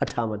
58,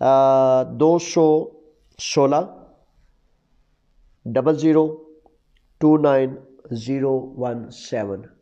216 0029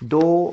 2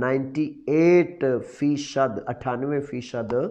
98%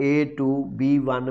A2, B1,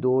2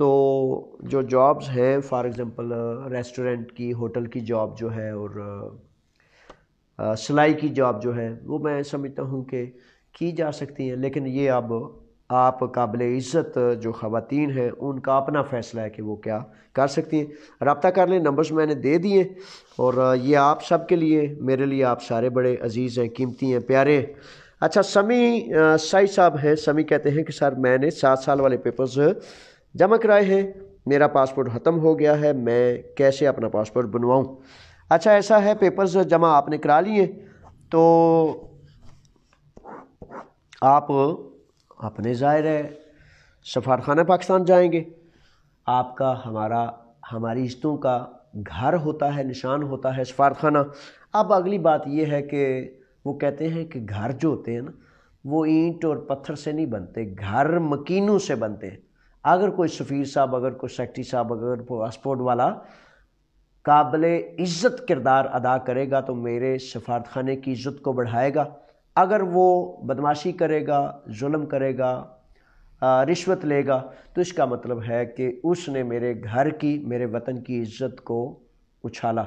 تو جو jobs ہیں فار ایگزامپل ریسٹورنٹ کی، ہوٹل کی جاب جو ہے، اور سلائی کی جاب جو ہے، وہ میں سمجھتا ہوں کہ کی جا سکتی ہیں، لیکن یہ اب آپ قابل عزت جو خواتین ہیں ان کا اپنا فیصلہ ہے کہ وہ کیا کر سکتی ہیں۔ رابطہ کر لیں، نمبرز میں نے دے دیے، اور یہ آپ سب کے لیے، میرے لیے آپ سارے بڑے عزیز ہیں، قیمتی ہیں، پیارے ہیں۔ اچھا، سمی سائی صاحب ہیں، سمی کہتے ہیں کہ سر میں نے 7 سال والے پیپرز جمع کرائے ہیں، میرا پاسپورٹ ختم ہو گیا ہے، میں کیسے اپنا پاسپورٹ بنواؤں؟ اچھا ایسا ہے، پیپرز جمع آپ نے کرا لیے تو آپ اپنے ظاہر ہے سفارتخانہ پاکستان جائیں گے، آپ کا ہماری عزتوں کا گھر ہوتا ہے، نشان ہوتا ہے سفارتخانہ۔ اب اگلی بات یہ ہے کہ وہ کہتے ہیں کہ گھر جو ہوتے ہیں نا وہ اینٹ اور پتھر سے نہیں بنتے، گھر مکینوں سے بنتے ہیں۔ اگر کوئی سفیر صاحب، اگر کوئی سیکرٹری صاحب، اگر پاسپورٹ والا قابل عزت کردار ادا کرے گا تو میرے سفارتخانے کی عزت کو بڑھائے گا۔ اگر وہ بدمعاشی کرے گا، ظلم کرے گا، رشوت لے گا، تو اس کا مطلب ہے کہ اس نے میرے گھر کی، میرے وطن کی عزت کو اچھالا۔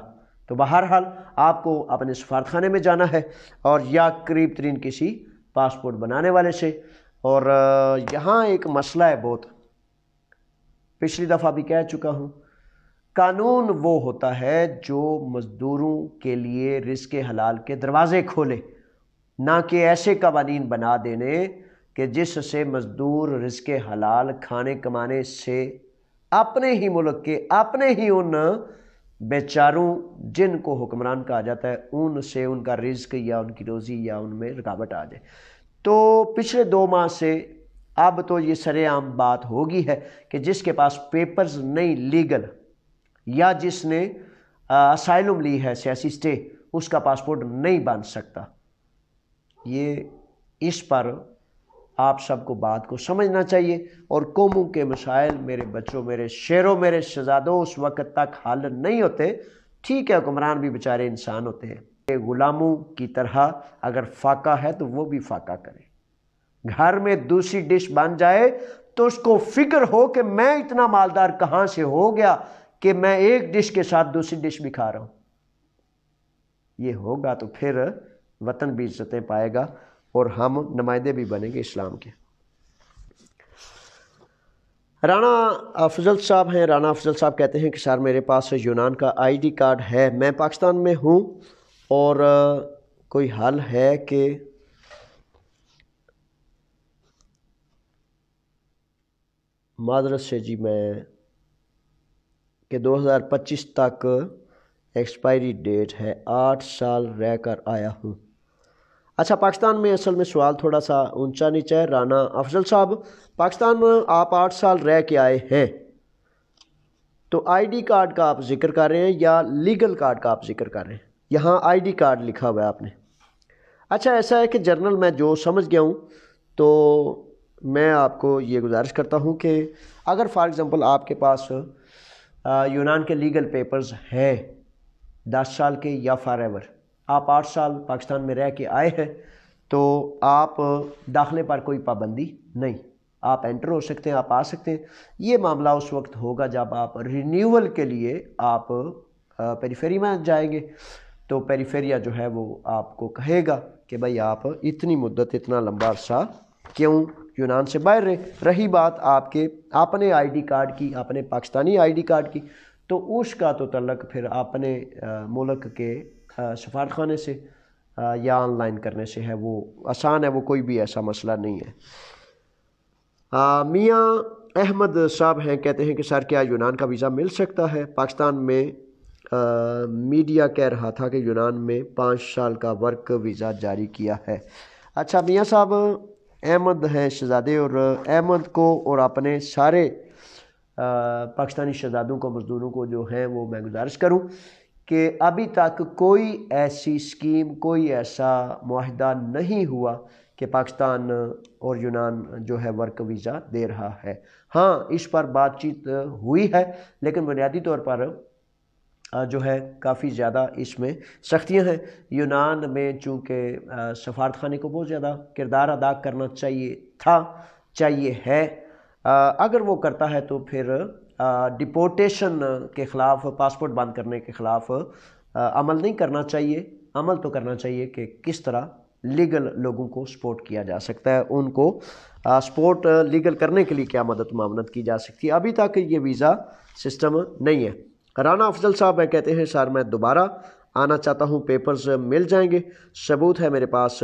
تو بہرحال آپ کو اپنے سفارتخانے میں جانا ہے، اور یا قریب ترین کسی پاسپورٹ بنانے والے سے۔ اور یہاں ایک مسئلہ ہے بہت، پچھلی دفعہ بھی کہہ چکا ہوں، قانون وہ ہوتا ہے جو مزدوروں کے لیے رزق حلال کے دروازے کھولے، نہ کہ ایسے قوانین بنا دینے کہ جس سے مزدور رزق حلال کھانے کمانے سے اپنے ہی ملک کے، اپنے ہی ان بیچاروں جن کو حکمران کہا جاتا ہے، ان سے ان کا رزق یا ان کی روزی یا ان میں رکاوٹ آ جائے۔ تو پچھلے 2 ماہ سے اب تو یہ سر عام بات ہوگی ہے کہ جس کے پاس پیپرز نہیں لیگل، یا جس نے اسائلم لی ہے، سیاسی سٹے، اس کا پاسپورٹ نہیں بن سکتا۔ یہ اس پر آپ سب کو بات کو سمجھنا چاہیے، اور قوموں کے مسائل میرے بچوں، میرے شیروں، میرے شہزادوں اس وقت تک حل نہیں ہوتے۔ ٹھیک ہے، حکمران بھی بیچارے انسان ہوتے ہیں، غلاموں کی طرح اگر فاقہ ہے تو وہ بھی فاقہ کرے۔ گھر میں دوسری ڈش بن جائے تو اس کو فکر ہو کہ میں اتنا مالدار کہاں سے ہو گیا کہ میں ایک ڈش کے ساتھ دوسری ڈش بھی کھا رہا ہوں۔ یہ ہوگا تو پھر وطن بھی عزتیں پائے گا، اور ہم نمائندے بھی بنیں گے اسلام کے۔ رانا افضل صاحب ہیں، رانا افضل صاحب کہتے ہیں کہ سر میرے پاس یونان کا ID کارڈ ہے، میں پاکستان میں ہوں، اور کوئی حل ہے کہ معذرت سے جی میں کہ 2025 تک ایکسپائری ڈیٹ ہے، 8 سال رہ کر آیا ہوں۔ اچھا، پاکستان میں اصل میں سوال تھوڑا سا اونچا نیچا ہے۔ رانا افضل صاحب، پاکستان میں آپ 8 سال رہ کے آئے ہیں، تو ID کارڈ کا آپ ذکر کر رہے ہیں یا لیگل کارڈ کا آپ ذکر کر رہے ہیں؟ یہاں ID کارڈ لکھا ہوا ہے آپ نے۔ اچھا ایسا ہے کہ جنرل میں جو سمجھ گیا ہوں، تو میں آپ کو یہ گزارش کرتا ہوں کہ اگر فار ایگزامپل آپ کے پاس یونان کے لیگل پیپرز ہیں 10 سال کے یا فار ایور، آپ 8 سال پاکستان میں رہ کے آئے ہیں، تو آپ داخلے پر کوئی پابندی نہیں، آپ انٹر ہو سکتے ہیں، آپ آ سکتے ہیں۔ یہ معاملہ اس وقت ہوگا جب آپ رینیول کے لیے آپ پیریفیری میں جائیں گے، تو پیریفیریا جو ہے وہ آپ کو کہے گا کہ بھائی آپ اتنی مدت، اتنا لمبا عرصہ کیوں یونان سے باہر رہے۔ رہی بات آپ کے اپنے ID کارڈ کی، اپنے پاکستانی ID کارڈ کی، تو اس کا تو تعلق پھر اپنے ملک کے سفارتخانے سے یا آن لائن کرنے سے ہے، وہ آسان ہے، وہ کوئی بھی ایسا مسئلہ نہیں ہے۔ میاں احمد صاحب ہیں، کہتے ہیں کہ سر کیا یونان کا ویزا مل سکتا ہے؟ پاکستان میں میڈیا کہہ رہا تھا کہ یونان میں 5 سال کا ورک ویزا جاری کیا ہے۔ اچھا میاں صاحب، احمد ہیں شہزادے، اور احمد کو اور اپنے سارے پاکستانی شہزادوں کو، مزدوروں کو جو ہیں، وہ میں گزارش کروں کہ ابھی تک کوئی ایسی اسکیم، کوئی ایسا معاہدہ نہیں ہوا کہ پاکستان اور یونان جو ہے ورک ویزا دے رہا ہے۔ ہاں اس پر بات چیت ہوئی ہے، لیکن بنیادی طور پر جو ہے کافی زیادہ اس میں سختیاں ہیں۔ یونان میں چونکہ سفارتخانے کو بہت زیادہ کردار ادا کرنا چاہیے تھا، چاہیے ہے، اگر وہ کرتا ہے تو پھر ڈپورٹیشن کے خلاف، پاسپورٹ بند کرنے کے خلاف عمل نہیں کرنا چاہیے. عمل تو کرنا چاہیے کہ کس طرح لیگل لوگوں کو سپورٹ کیا جا سکتا ہے، ان کو سپورٹ لیگل کرنے کے لیے کیا مدد معاونت کی جا سکتی ہے. ابھی تک یہ ویزا سسٹم نہیں ہے. رانا افضل صاحب میں کہتے ہیں سر میں دوبارہ آنا چاہتا ہوں، پیپرز مل جائیں گے؟ ثبوت ہے میرے پاس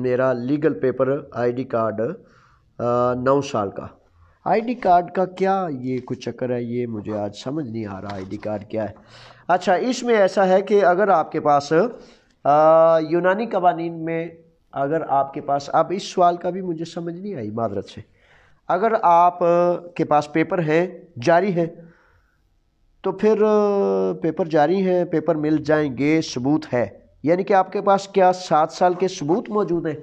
میرا legal paper I D card 9 سال کا. آئی ڈی کارڈ کا کیا یہ کچھ چکر ہے، یہ مجھے آج سمجھ نہیں آ رہا آئی ڈی کارڈ کیا ہے. اچھا، اس میں ایسا ہے کہ اگر آپ کے پاس یونانی قوانین میں، اگر آپ کے پاس، اب اس سوال کا بھی مجھے سمجھ نہیں آئی معذرت سے، اگر آپ کے پاس پیپر ہیں جاری ہیں تو پھر پیپر جاری ہیں، پیپر مل جائیں گے، ثبوت ہے، یعنی کہ آپ کے پاس کیا 7 سال کے ثبوت موجود ہیں؟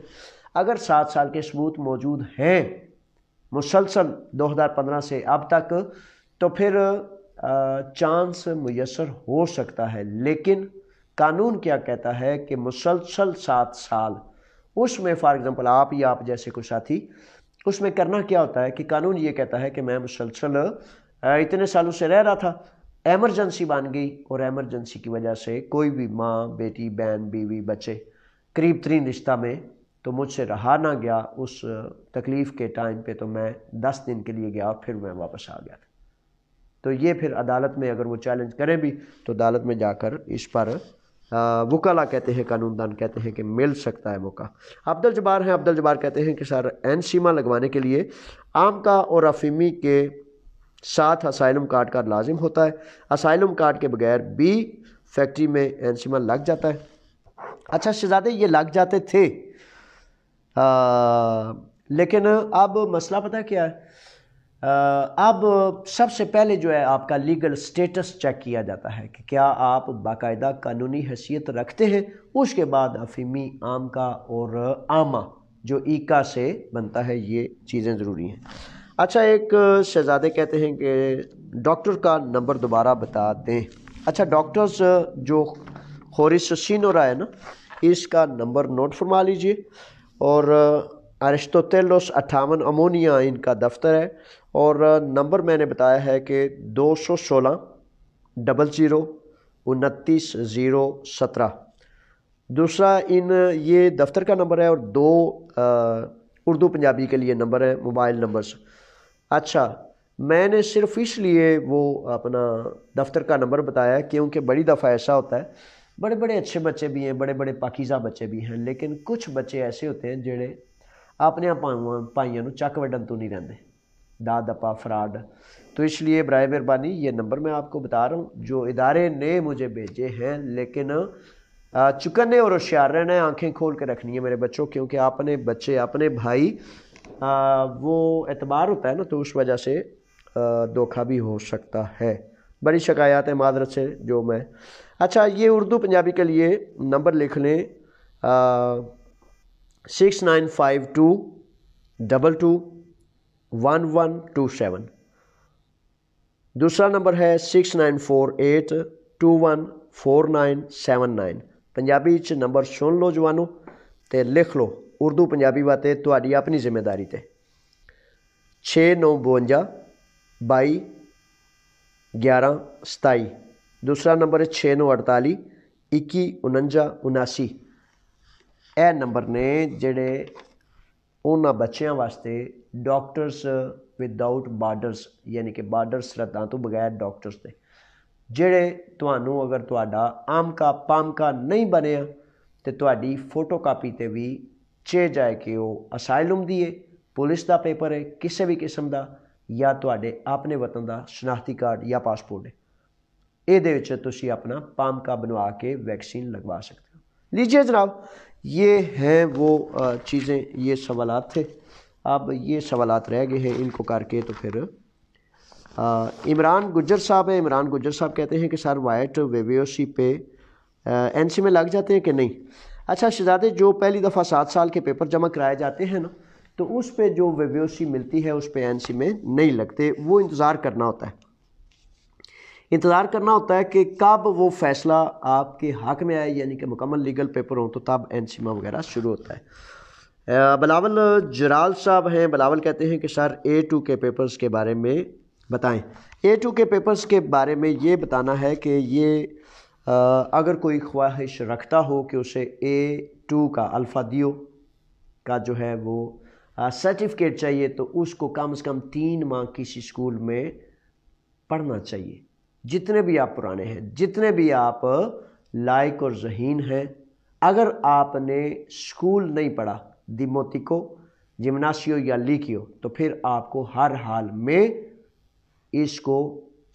اگر 7 سال کے ثبوت موجود ہیں مسلسل 2015 سے اب تک، تو پھر چانس میسر ہو سکتا ہے. لیکن قانون کیا کہتا ہے کہ مسلسل 7 سال، اس میں فار ایگزامپل آپ یا آپ جیسے کوئی ساتھی، اس میں کرنا کیا ہوتا ہے کہ قانون یہ کہتا ہے کہ میں مسلسل اتنے سالوں سے رہ رہا تھا، ایمرجنسی بن گئی، اور ایمرجنسی کی وجہ سے کوئی بھی ماں، بیٹی، بہن، بیوی، بچے قریب ترین رشتہ میں تو مجھ سے رہا نہ گیا اس تکلیف کے ٹائم پہ، تو میں 10 دن کے لیے گیا، پھر میں واپس آ گیا تھا. تو یہ پھر عدالت میں اگر وہ چیلنج کریں بھی تو عدالت میں جا کر اس پر وکلا کہتے ہیں، قانون دان کہتے ہیں کہ مل سکتا ہے موقع. عبد الجبار ہیں، عبد الجبار کہتے ہیں کہ سر اینسیما لگوانے کے لیے عام کا اور افیمی کے ساتھ اسائلم کارڈ کا لازم ہوتا ہے، اسائلم کارڈ کے بغیر بھی فیکٹری میں اینسیما لگ جاتا ہے؟ اچھا شہزادے، یہ لگ جاتے تھے، لیکن اب مسئلہ پتہ کیا ہے، اب سب سے پہلے جو ہے آپ کا لیگل سٹیٹس چیک کیا جاتا ہے کہ کیا آپ باقاعدہ قانونی حیثیت رکھتے ہیں. اس کے بعد افیمی، عام کا اور عامہ جو ایکا سے بنتا ہے، یہ چیزیں ضروری ہیں. اچھا، ایک شہزادے کہتے ہیں کہ ڈاکٹر کا نمبر دوبارہ بتا دیں. اچھا، ڈاکٹرز جو خورش سینورا ہے نا، اس کا نمبر نوٹ فرما لیجئے، اور ارسطوطلس 58 امونیا ان کا دفتر ہے، اور نمبر میں نے بتایا ہے کہ 216 00 29 017. دوسرا یہ دفتر کا نمبر ہے، اور 2 اردو پنجابی کے لیے نمبر ہے، موبائل نمبرز. اچھا، میں نے صرف اس لیے وہ اپنا دفتر کا نمبر بتایا ہے کیونکہ بڑی دفعہ ایسا ہوتا ہے، بڑے بڑے اچھے بچے بھی ہیں، بڑے بڑے پاکیزہ بچے بھی ہیں، لیکن کچھ بچے ایسے ہوتے ہیں جڑے اپنے پائیوں چک وڈن تو نہیں رہتے، داد دپا فراڈ. تو اس لیے برائے مہربانی یہ نمبر میں آپ کو بتا رہا ہوں جو ادارے نے مجھے بھیجے ہیں، لیکن چکنے اور ہوشیار رہنا ہے، آنکھیں کھول کے رکھنی ہے میرے بچوں، کیونکہ اپنے بچے، اپنے بھائی، وہ اعتبار ہوتا ہے نا، تو اس وجہ سے دھوکہ بھی ہو سکتا ہے. بڑی شکایات ہیں معذرت سے جو میں. اچھا، یہ اردو پنجابی کے لیے نمبر لکھ لیں 6952 22 1127. دوسرا نمبر ہے 6948 21 4979. پنجابی چ نمبر سن لو جوانو تے لکھ لو، اردو پنجابی واتے تہاڈی اپنی ذمہ داری تے. 6952 22 11 27. دوسرا نمبر ہے 6948 21 49 79. اے نمبر نے جڑے انہاں بچیاں واسطے ڈاکٹرز وداؤٹ بارڈرز، یعنی کہ بارڈر سرحداں تو بغیر ڈاکٹرز دے، جڑے تانوں اگر تہاڈا عام کا پام کا نہیں بنیا تے تہاڈی فوٹو کاپی تے بھی چے جائے کہ وہ اسائلم دیے، پولیس دا پیپر ہے کسی بھی قسم دا، یا تہاڈے اپنے وطن دا شناختی کارڈ یا پاسپورٹ ہے، اے دے وچ تسی اپنا پام کا بنوا کے ویکسین لگوا سکتے ہو. لیجئے جناب، یہ ہیں وہ چیزیں، یہ سوالات تھے. اب یہ سوالات رہ گئے ہیں، ان کو کر کے تو پھر عمران گجر صاحب ہیں. عمران گجر صاحب کہتے ہیں کہ سر وائٹ ویویوسی پہ این سی میں لگ جاتے ہیں کہ نہیں؟ اچھا شہزادے، جو پہلی دفعہ 7 سال کے پیپر جمع کرائے جاتے ہیں نا، تو اس پہ جو ویویوسی ملتی ہے اس پہ این سی میں نہیں لگتے، وہ انتظار کرنا ہوتا ہے. انتظار کرنا ہوتا ہے کہ کب وہ فیصلہ آپ کے حق میں آئے، یعنی کہ مکمل لیگل پیپر ہوں تو تب این سی وغیرہ شروع ہوتا ہے. بلاول جرال صاحب ہیں، بلاول کہتے ہیں کہ سر A2 کے پیپرز کے بارے میں بتائیں۔ A2 کے پیپرز کے بارے میں یہ بتانا ہے کہ یہ اگر کوئی خواہش رکھتا ہو کہ اسے A2 کا الفا دیو کا جو ہے وہ سرٹیفکیٹ چاہیے تو اس کو کم از کم 3 ماہ کسی اسکول میں پڑھنا چاہیے، جتنے بھی آپ پرانے ہیں، جتنے بھی آپ لائق اور ذہین ہیں۔ اگر آپ نے اسکول نہیں پڑھا دیموتیکو، جمناسیو یا لیکیو، تو پھر آپ کو ہر حال میں اس کو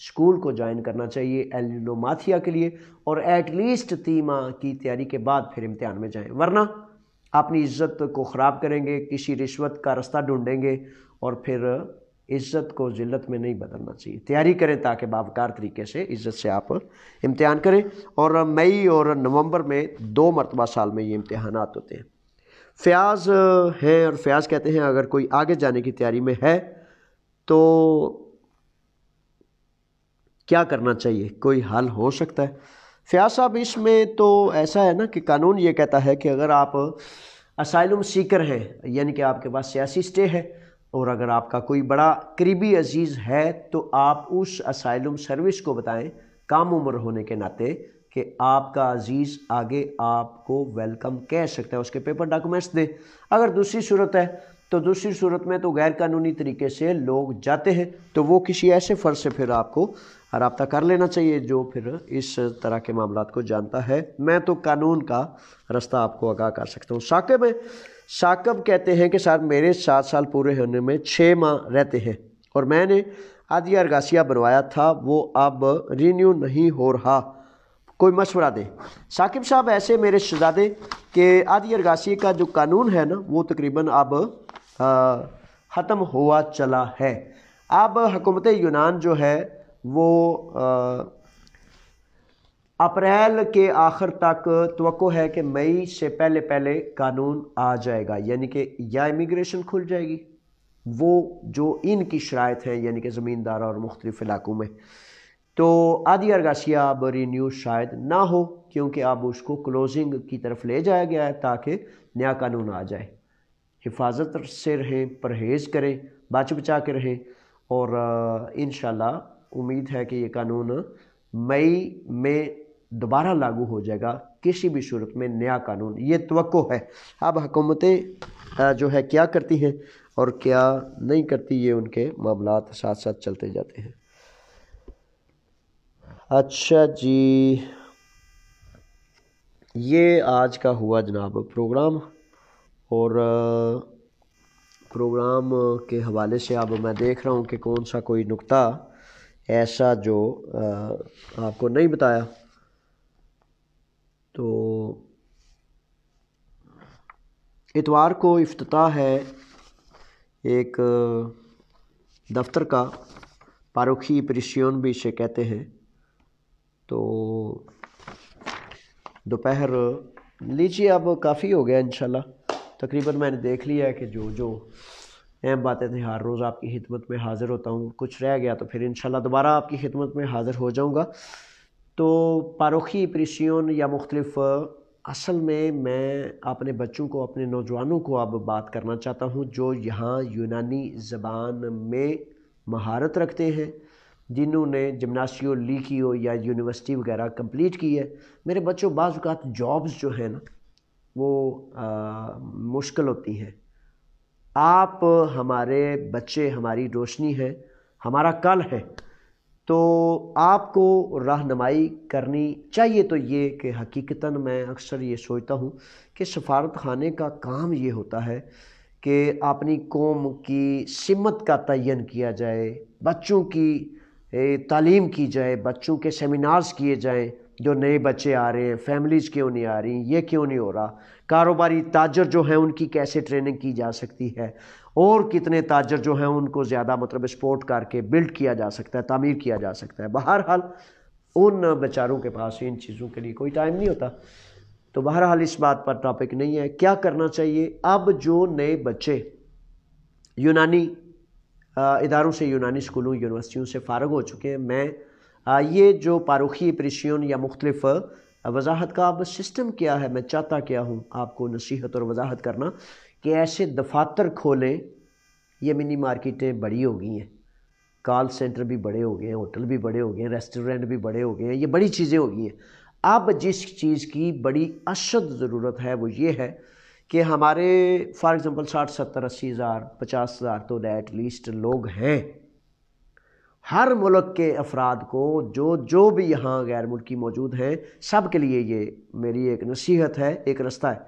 اسکول کو جوائن کرنا چاہیے ایلینوماتھیا کے لیے، اور ایٹ لیسٹ 3 ماہ کی تیاری کے بعد پھر امتحان میں جائیں، ورنہ اپنی عزت کو خراب کریں گے، کسی رشوت کا رستہ ڈھونڈیں گے، اور پھر عزت کو ذلت میں نہیں بدلنا چاہیے۔ تیاری کریں تاکہ باوقار طریقے سے عزت سے آپ امتحان کریں، اور مئی اور نومبر میں 2 مرتبہ سال میں یہ امتحانات ہوتے ہیں۔ فیاض ہیں، اور فیاض کہتے ہیں اگر کوئی آگے جانے کی تیاری میں ہے تو کیا کرنا چاہیے، کوئی حل ہو سکتا ہے؟ فیاض صاحب اس میں تو ایسا ہے نا کہ قانون یہ کہتا ہے کہ اگر آپ اسائلم سیکر ہیں، یعنی کہ آپ کے پاس سیاسی سٹے ہے، اور اگر آپ کا کوئی بڑا قریبی عزیز ہے تو آپ اس اسائلم سروس کو بتائیں کم عمر ہونے کے ناطے کہ آپ کا عزیز آگے آپ کو ویلکم کہہ سکتا ہے، اس کے پیپر ڈاکومنٹس دیں۔ اگر دوسری صورت ہے تو دوسری صورت میں تو غیر قانونی طریقے سے لوگ جاتے ہیں، تو وہ کسی ایسے فرد سے پھر آپ کو رابطہ کر لینا چاہیے جو پھر اس طرح کے معاملات کو جانتا ہے۔ میں تو قانون کا رستہ آپ کو آگاہ کر سکتا ہوں۔ ثاقب ہے، ثاقب کہتے ہیں کہ سر میرے 7 سال پورے ہونے میں 6 ماہ رہتے ہیں، اور میں نے عادیہ ارگاسیہ بنوایا تھا، وہ اب رینیو نہیں ہو رہا، کوئی مشورہ دیں۔ ثاقب صاحب ایسے میرے شہزادے کہ عادیہ ارگاسیہ کا جو قانون ہے نا وہ تقریباً اب ختم ہوا چلا ہے۔ اب حکومت یونان جو ہے وہ اپریل کے آخر تک توقع ہے کہ مئی سے پہلے پہلے قانون آ جائے گا، یعنی کہ یا امیگریشن کھل جائے گی، وہ جو ان کی شرائط ہیں یعنی کہ زمیندار اور مختلف علاقوں میں، تو عادیہ ارگاسیہ اب رینیو شاید نہ ہو، کیونکہ اب اس کو کلوزنگ کی طرف لے جایا گیا ہے تاکہ نیا قانون آ جائے۔ حفاظت سے رہیں، پرہیز کریں، بچ بچا کے رہیں، اور انشاءاللہ امید ہے کہ یہ قانون مئی میں دوبارہ لاگو ہو جائے گا، کسی بھی صورت میں نیا قانون، یہ توقع ہے۔ اب حکومتیں جو ہے کیا کرتی ہیں اور کیا نہیں کرتی، یہ ان کے معاملات ساتھ ساتھ چلتے جاتے ہیں۔ اچھا جی، یہ آج کا ہوا جناب پروگرام، اور پروگرام کے حوالے سے اب میں دیکھ رہا ہوں کہ کون سا کوئی نکتہ ایسا جو آپ کو نہیں بتایا، تو اتوار کو افتتاح ہے ایک دفتر کا، پاروکھی پریسیون بھی اسے کہتے ہیں، تو دوپہر لیجیے، اب کافی ہو گیا انشاءاللہ، تقریباً میں نے دیکھ لیا ہے کہ جو اہم باتیں تھیں ہر روز آپ کی خدمت میں حاضر ہوتا ہوں، کچھ رہ گیا تو پھر انشاءاللہ دوبارہ آپ کی خدمت میں حاضر ہو جاؤں گا۔ تو پاروکھی پریسیون یا مختلف، اصل میں اپنے بچوں کو، اپنے نوجوانوں کو اب بات کرنا چاہتا ہوں جو یہاں یونانی زبان میں مہارت رکھتے ہیں، جنہوں نے جمناسیو، لیکیو یا یونیورسٹی وغیرہ کمپلیٹ کی ہے۔ میرے بچوں، بعض اوقات جابز جو ہیں نا وہ مشکل ہوتی ہیں۔ آپ ہمارے بچے ہماری روشنی ہیں، ہمارا کل ہے، تو آپ کو رہنمائی کرنی چاہیے۔ تو یہ کہ حقیقتاً میں اکثر یہ سوچتا ہوں کہ سفارت خانے کا کام یہ ہوتا ہے کہ اپنی قوم کی سمت کا تعین کیا جائے، بچوں کی تعلیم کی جائے، بچوں کے سیمینارز کیے جائیں، جو نئے بچے آ رہے ہیں، فیملیز کیوں نہیں آ رہی، یہ کیوں نہیں ہو رہا، کاروباری تاجر جو ہیں ان کی کیسے ٹریننگ کی جا سکتی ہے، اور کتنے تاجر جو ہیں ان کو زیادہ سپورٹ کر کے بلڈ کیا جا سکتا ہے، تعمیر کیا جا سکتا ہے۔ بہرحال ان بیچاروں کے پاس ان چیزوں کے لیے کوئی ٹائم نہیں ہوتا، تو بہرحال اس بات پر ٹاپک نہیں ہے۔ کیا کرنا چاہیے؟ اب جو نئے بچے یونانی اداروں سے، یونانی اسکولوں، یونیورسٹیوں سے فارغ ہو چکے ہیں، میں یہ جو پاروکھی پریسیون یا مختلف وضاحت کا اب سسٹم کیا ہے، میں چاہتا کیا ہوں آپ کو نصیحت اور وضاحت کرنا کہ ایسے دفاتر کھولیں. یہ منی مارکیٹیں بڑی ہو گئی ہیں، کال سینٹر بھی بڑے ہو گئے ہیں، ہوٹل بھی بڑے ہو گئے ہیں، ریسٹورنٹ بھی بڑے ہو گئے ہیں، یہ بڑی چیزیں ہو گئی ہیں. اب جس چیز کی بڑی اشد ضرورت ہے وہ یہ ہے کہ ہمارے فار ایگزامپل 60 70 80 ہزار 50 ہزار تو ایٹ لیسٹ لوگ ہیں. ہر ملک کے افراد کو جو بھی یہاں غیر ملکی موجود ہیں، سب کے لیے یہ میری ایک نصیحت ہے، ایک رستہ ہے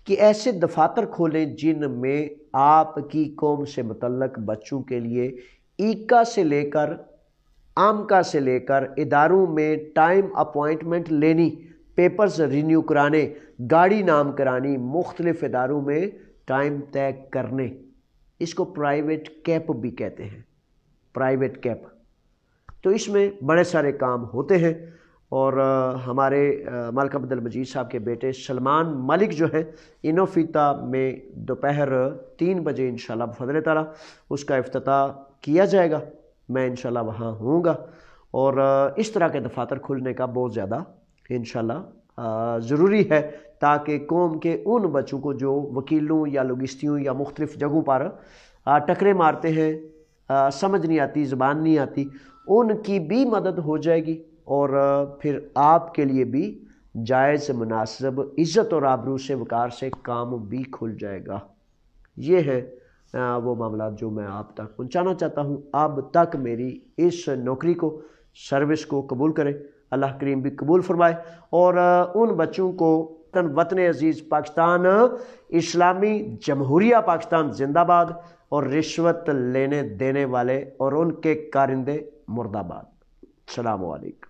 کہ ایسے دفاتر کھولیں جن میں آپ کی قوم سے متعلق بچوں کے لیے ایکا سے لے کر آمکا سے لے کر اداروں میں ٹائم اپوائنٹمنٹ لینی، پیپرز رینیو کرانے، گاڑی نام کرانی، مختلف اداروں میں ٹائم طے کرنے. اس کو پرائیویٹ کیپ بھی کہتے ہیں، پرائیویٹ کیپ. تو اس میں بڑے سارے کام ہوتے ہیں. اور ہمارے ملک عبد المجید صاحب کے بیٹے سلمان ملک جو ہیں، انوفیتا میں دوپہر 3 بجے انشاءاللہ بفضل تعالیٰ اس کا افتتاح کیا جائے گا. میں انشاءاللہ وہاں ہوں گا. اور اس طرح کے دفاتر کھلنے کا بہت زیادہ انشاءاللہ ضروری ہے تاکہ قوم کے ان بچوں کو جو وکیلوں یا لوگستیوں یا مختلف جگہوں پر ٹکرے مارتے ہیں، سمجھ نہیں آتی، زبان نہیں آتی، ان کی بھی مدد ہو جائے گی. اور پھر آپ کے لیے بھی جائز مناسب عزت اور آبرو سے وقار سے کام بھی کھل جائے گا. یہ ہے وہ معاملات جو میں آپ تک پہنچانا چاہتا ہوں. اب تک میری اس نوکری کو، سروس کو قبول کریں، اللہ کریم بھی قبول فرمائے. اور ان بچوں کو وطن عزیز پاکستان اسلامی جمہوریہ پاکستان زندہ باد، اور رشوت لینے دینے والے اور ان کے کارندے مردہ باد. السلام علیکم.